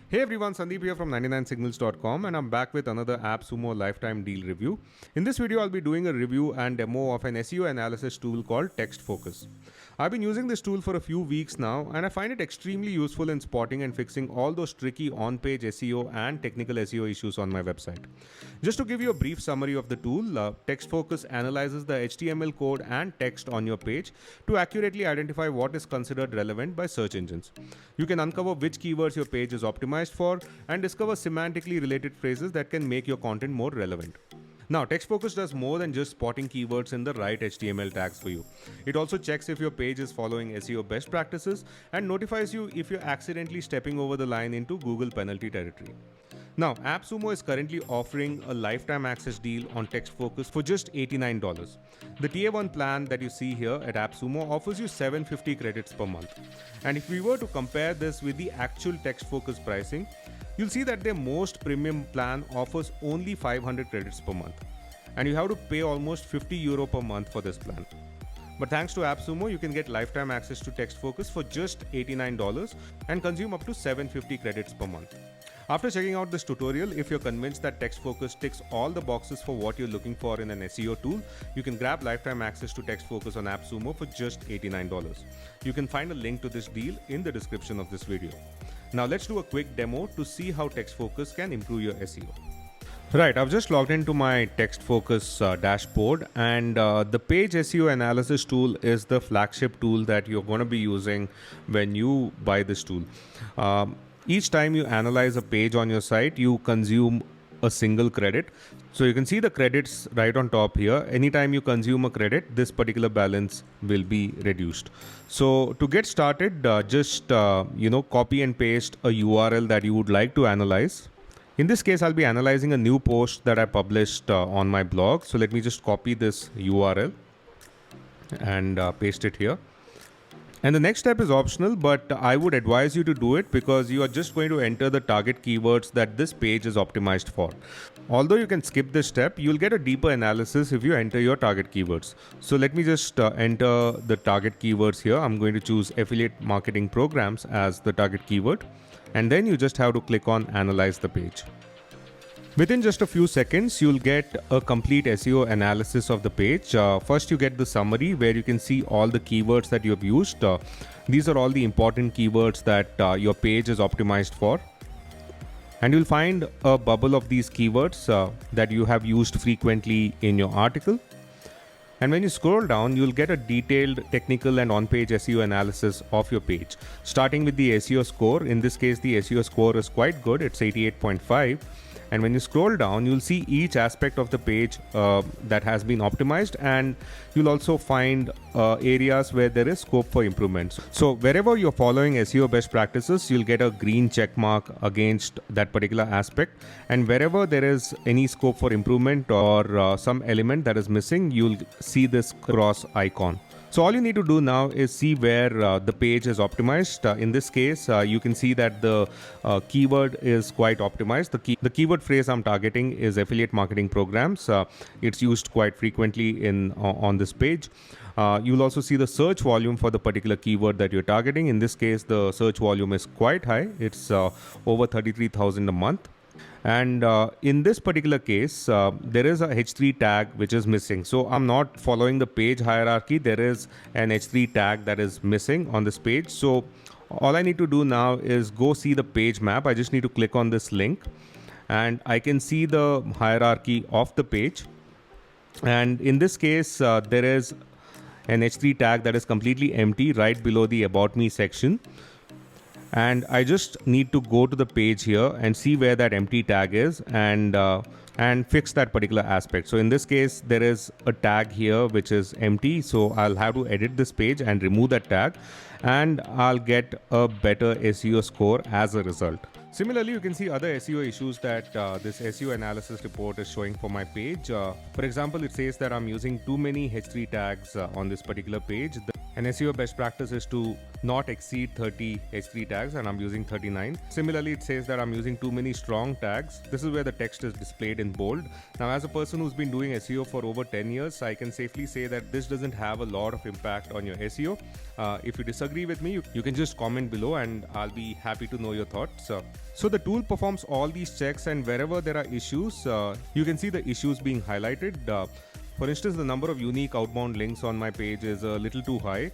Hey everyone, Sandeep here from 99signals.com and I'm back with another AppSumo lifetime deal review. In this video, I'll be doing a review and demo of an SEO analysis tool called Textfocus. I've been using this tool for a few weeks now and I find it extremely useful in spotting and fixing all those tricky on-page SEO and technical SEO issues on my website. Just to give you a brief summary of the tool, Textfocus analyzes the HTML code and text on your page to accurately identify what is considered relevant by search engines. You can uncover which keywords your page is optimized for and discover semantically related phrases that can make your content more relevant. Now, Textfocus does more than just spotting keywords in the right HTML tags for you. It also checks if your page is following SEO best practices and notifies you if you're accidentally stepping over the line into Google penalty territory. Now, AppSumo is currently offering a lifetime access deal on Textfocus for just $89. The Tier 1 plan that you see here at AppSumo offers you 750 credits per month. And if we were to compare this with the actual Textfocus pricing, you'll see that their most premium plan offers only 500 credits per month. And you have to pay almost €50 per month for this plan. But thanks to AppSumo, you can get lifetime access to Textfocus for just $89 and consume up to 750 credits per month. After checking out this tutorial, if you're convinced that Textfocus ticks all the boxes for what you're looking for in an SEO tool, you can grab lifetime access to Textfocus on AppSumo for just $89. You can find a link to this deal in the description of this video. Now let's do a quick demo to see how Textfocus can improve your SEO. Right, I've just logged into my Textfocus dashboard and the page SEO analysis tool is the flagship tool that you're going to be using when you buy this tool. Each time you analyze a page on your site, you consume a single credit. So you can see the credits right on top here. Anytime you consume a credit, this particular balance will be reduced. So to get started, just copy and paste a URL that you would like to analyze. In this case, I'll be analyzing a new post that I published on my blog. So let me just copy this URL and paste it here. And the next step is optional, but I would advise you to do it because you are just going to enter the target keywords that this page is optimized for. Although you can skip this step, you'll get a deeper analysis if you enter your target keywords. So let me just enter the target keywords here. I'm going to choose affiliate marketing programs as the target keyword. And then you just have to click on analyze the page. Within just a few seconds, you'll get a complete SEO analysis of the page. First, you get the summary where you can see all the keywords that you have used. These are all the important keywords that your page is optimized for. And you'll find a bubble of these keywords that you have used frequently in your article. And when you scroll down, you'll get a detailed technical and on-page SEO analysis of your page. Starting with the SEO score, in this case, the SEO score is quite good. It's 88.5. And when you scroll down, you'll see each aspect of the page that has been optimized, and you'll also find areas where there is scope for improvements. So wherever you're following SEO best practices, you'll get a green check mark against that particular aspect. And wherever there is any scope for improvement or some element that is missing, you'll see this cross icon. So all you need to do now is see where the page is optimized. In this case, you can see that the keyword is quite optimized. The keyword phrase I'm targeting is affiliate marketing programs. It's used quite frequently on this page. You'll also see the search volume for the particular keyword that you're targeting. In this case, the search volume is quite high. It's over 33,000 a month. And in this particular case, there is a H3 tag which is missing. So I'm not following the page hierarchy. There is an H3 tag that is missing on this page. So all I need to do now is go see the page map. I just need to click on this link and I can see the hierarchy of the page. And in this case, there is an H3 tag that is completely empty right below the About Me section. And I just need to go to the page here and see where that empty tag is and fix that particular aspect. So in this case, there is a tag here which is empty. So I'll have to edit this page and remove that tag, and I'll get a better SEO score as a result. Similarly, you can see other SEO issues that this SEO analysis report is showing for my page. For example, it says that I'm using too many H3 tags on this particular page. An SEO best practice is to not exceed 30 H3 tags, and I'm using 39. Similarly, it says that I'm using too many strong tags. This is where the text is displayed in bold. Now, as a person who's been doing SEO for over 10 years, I can safely say that this doesn't have a lot of impact on your SEO. If you disagree with me, you can just comment below and I'll be happy to know your thoughts. So the tool performs all these checks, and wherever there are issues, you can see the issues being highlighted. For instance, the number of unique outbound links on my page is a little too high.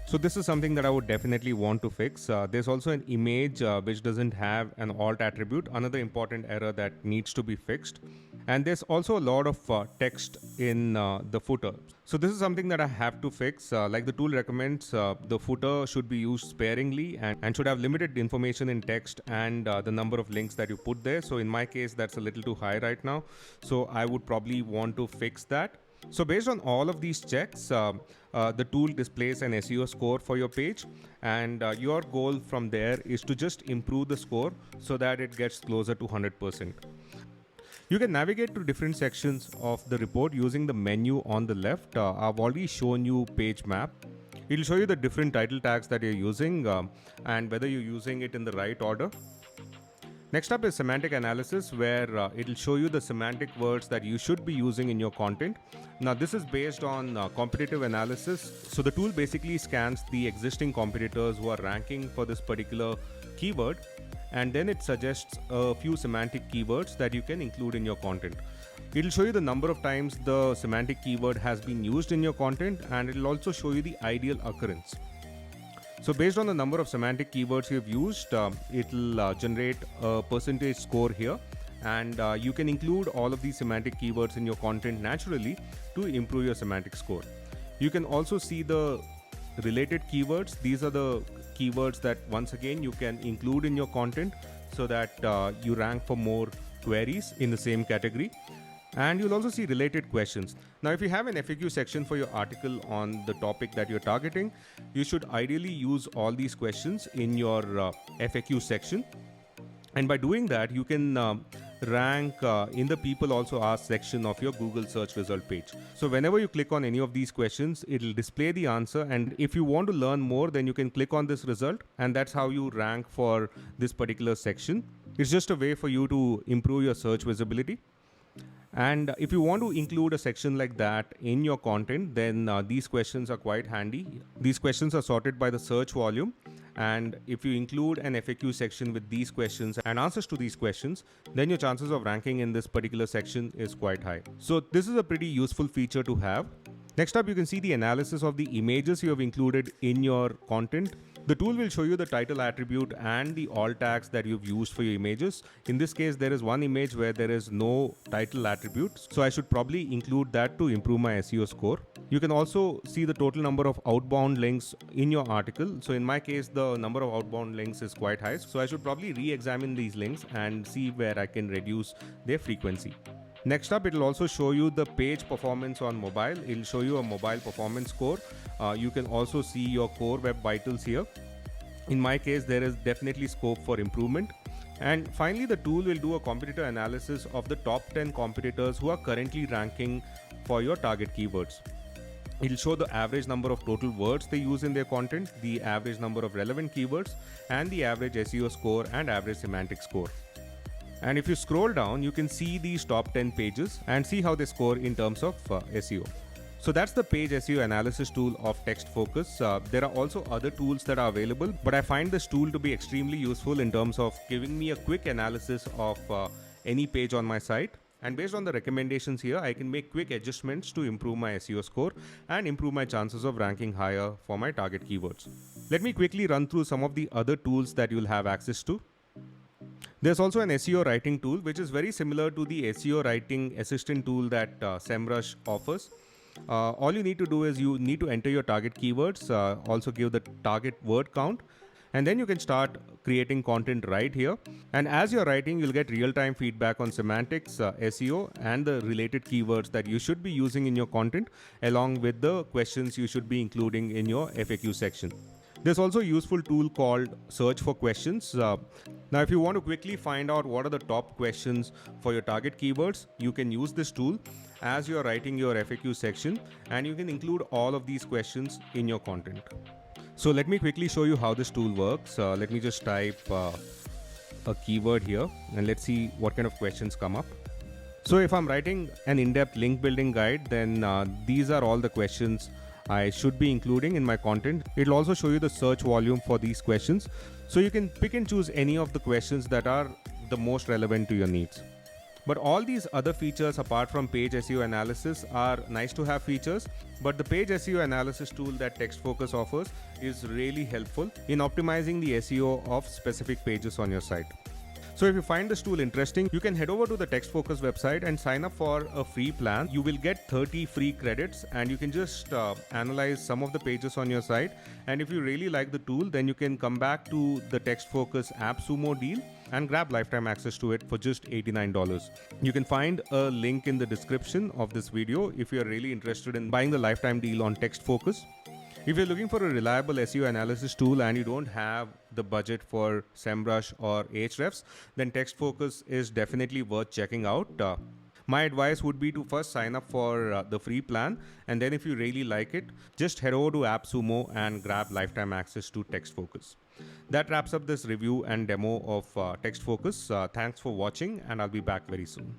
So this is something that I would definitely want to fix. There's also an image which doesn't have an alt attribute, another important error that needs to be fixed. And there's also a lot of text in the footer. So this is something that I have to fix. Like the tool recommends, the footer should be used sparingly and should have limited information in text and the number of links that you put there. So in my case, that's a little too high right now. So I would probably want to fix that. So based on all of these checks, the tool displays an SEO score for your page, and your goal from there is to just improve the score so that it gets closer to 100%. You can navigate to different sections of the report using the menu on the left. I've already shown you page map. It'll show you the different title tags that you're using and whether you're using it in the right order. Next up is semantic analysis, where it'll show you the semantic words that you should be using in your content. Now, this is based on competitive analysis. So the tool basically scans the existing competitors who are ranking for this particular keyword, and then it suggests a few semantic keywords that you can include in your content. It'll show you the number of times the semantic keyword has been used in your content, and it'll also show you the ideal occurrence. So based on the number of semantic keywords you've used, it'll generate a percentage score here, and you can include all of these semantic keywords in your content naturally to improve your semantic score. You can also see the related keywords. These are the keywords that once again you can include in your content so that you rank for more queries in the same category. And you'll also see related questions. Now, if you have an FAQ section for your article on the topic that you're targeting, you should ideally use all these questions in your FAQ section. And by doing that, you can rank in the people also asked section of your Google search result page. So whenever you click on any of these questions, it'll display the answer. And if you want to learn more, then you can click on this result. And that's how you rank for this particular section. It's just a way for you to improve your search visibility. And if you want to include a section like that in your content, then these questions are quite handy. These questions are sorted by the search volume. And if you include an FAQ section with these questions and answers to these questions, then your chances of ranking in this particular section is quite high. So this is a pretty useful feature to have. Next up, you can see the analysis of the images you have included in your content. The tool will show you the title attribute and the alt tags that you've used for your images. In this case, there is one image where there is no title attribute, so I should probably include that to improve my SEO score. You can also see the total number of outbound links in your article. So in my case, the number of outbound links is quite high, so I should probably re-examine these links and see where I can reduce their frequency. Next up, it will also show you the page performance on mobile. It will show you a mobile performance score. You can also see your core web vitals here. In my case, there is definitely scope for improvement. And finally, the tool will do a competitor analysis of the top 10 competitors who are currently ranking for your target keywords. It will show the average number of total words they use in their content, the average number of relevant keywords, and the average SEO score and average semantic score. And if you scroll down, you can see these top 10 pages and see how they score in terms of SEO. So that's the page SEO analysis tool of Textfocus. There are also other tools that are available, but I find this tool to be extremely useful in terms of giving me a quick analysis of any page on my site. And based on the recommendations here, I can make quick adjustments to improve my SEO score and improve my chances of ranking higher for my target keywords. Let me quickly run through some of the other tools that you'll have access to. There's also an SEO writing tool, which is very similar to the SEO writing assistant tool that SEMrush offers. All you need to do is you need to enter your target keywords, also give the target word count, and then you can start creating content right here. And as you're writing, you'll get real-time feedback on semantics, SEO, and the related keywords that you should be using in your content, along with the questions you should be including in your FAQ section. There's also a useful tool called Search for Questions. Now, if you want to quickly find out what are the top questions for your target keywords, you can use this tool as you're writing your FAQ section, and you can include all of these questions in your content. So let me quickly show you how this tool works. Let me just type a keyword here and let's see what kind of questions come up. So if I'm writing an in-depth link building guide, then these are all the questions I should be including in my content. It'll also show you the search volume for these questions. So you can pick and choose any of the questions that are the most relevant to your needs. But all these other features apart from page SEO analysis are nice to have features, but the page SEO analysis tool that Textfocus offers is really helpful in optimizing the SEO of specific pages on your site. So if you find this tool interesting, you can head over to the Textfocus website and sign up for a free plan. You will get 30 free credits and you can just analyze some of the pages on your site. And if you really like the tool, then you can come back to the Textfocus AppSumo deal and grab lifetime access to it for just $89. You can find a link in the description of this video if you're really interested in buying the lifetime deal on Textfocus. If you're looking for a reliable SEO analysis tool and you don't have the budget for SEMrush or Ahrefs, then Textfocus is definitely worth checking out. My advice would be to first sign up for the free plan, and then if you really like it, just head over to AppSumo and grab lifetime access to Textfocus. That wraps up this review and demo of Textfocus. Thanks for watching, and I'll be back very soon.